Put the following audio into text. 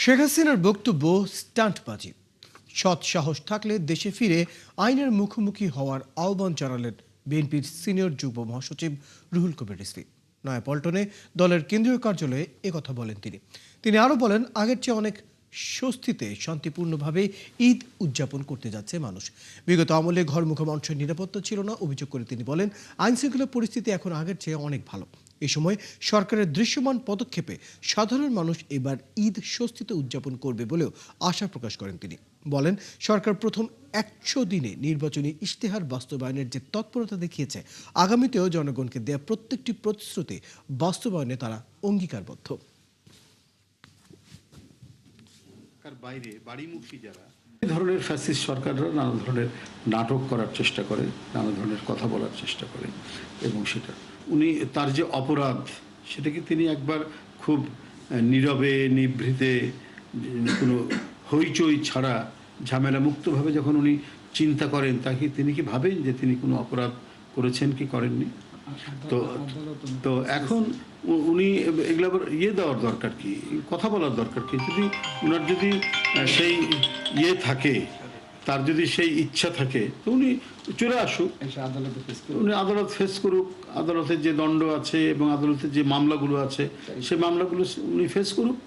শেখ হাসিনার বক্তব্য স্টান্টবাজি। সৎ সাহস থাকলে দেশে ফিরে আইনের মুখোমুখি হওয়ার আহ্বান জানালেন বিএনপির সিনিয়র যুগ্ম মহাসচিব রুহুল কবির রিজভী। নয়াপল্টনে দলের কেন্দ্রীয় কার্যালয়ে একথা বলেন তিনি আরও বলেন, আগের চেয়ে অনেক স্বস্তিতে শান্তিপূর্ণভাবে ঈদ উদযাপন করতে যাচ্ছে মানুষ। বিগত আমলে ঘরমুখো মানুষের নিরাপত্তা ছিল না অভিযোগ করে তিনি বলেন, আইনশৃঙ্খলা পরিস্থিতি এখন আগের চেয়ে অনেক ভালো। এ সময় সরকারের দৃশ্যমান পদক্ষেপে সাধারণ মানুষ এবার ঈদ স্বস্তিতে উদযাপন করবে বলেও আশা প্রকাশ করেন তিনি। বলেন, সরকার প্রথম 100 দিনে নির্বাচনী ইশতেহার বাস্তবায়নের যে তৎপরতা দেখিয়েছে, আগামীতেও জনগণকে দেয়া প্রত্যেকটি প্রতিশ্রুতি বাস্তবায়নে তারা অঙ্গীকারবদ্ধ। বাইরে বাড়িমুখী যারা এই ধরনের ফ্যাসিস্ট সরকাররা নানা ধরনের নাটক করার চেষ্টা করে, নানা ধরনের কথা বলার চেষ্টা করে, এবং সেটা উনি তার যে অপরাধ সেটাকে তিনি একবার খুব নীরবে নিভৃতে কোনো হইচই ছাড়া ঝামেলা মুক্তভাবে যখন উনি চিন্তা করেন, তাকে তিনি কি ভাবেন যে তিনি কোনো অপরাধ করেছেন কি করেননি? তো তো এখন উনি এগুলো আবার দেওয়ার দরকার কি, কথা বলার দরকার কি? যদি উনার যদি সেই থাকে, তার যদি সেই ইচ্ছা থাকে, তো উনি চলে আসুক, উনি আদালত ফেস করুক, আদালতের যে দণ্ড আছে এবং আদালতের যে মামলাগুলো আছে সেই মামলাগুলো উনি ফেস করুক।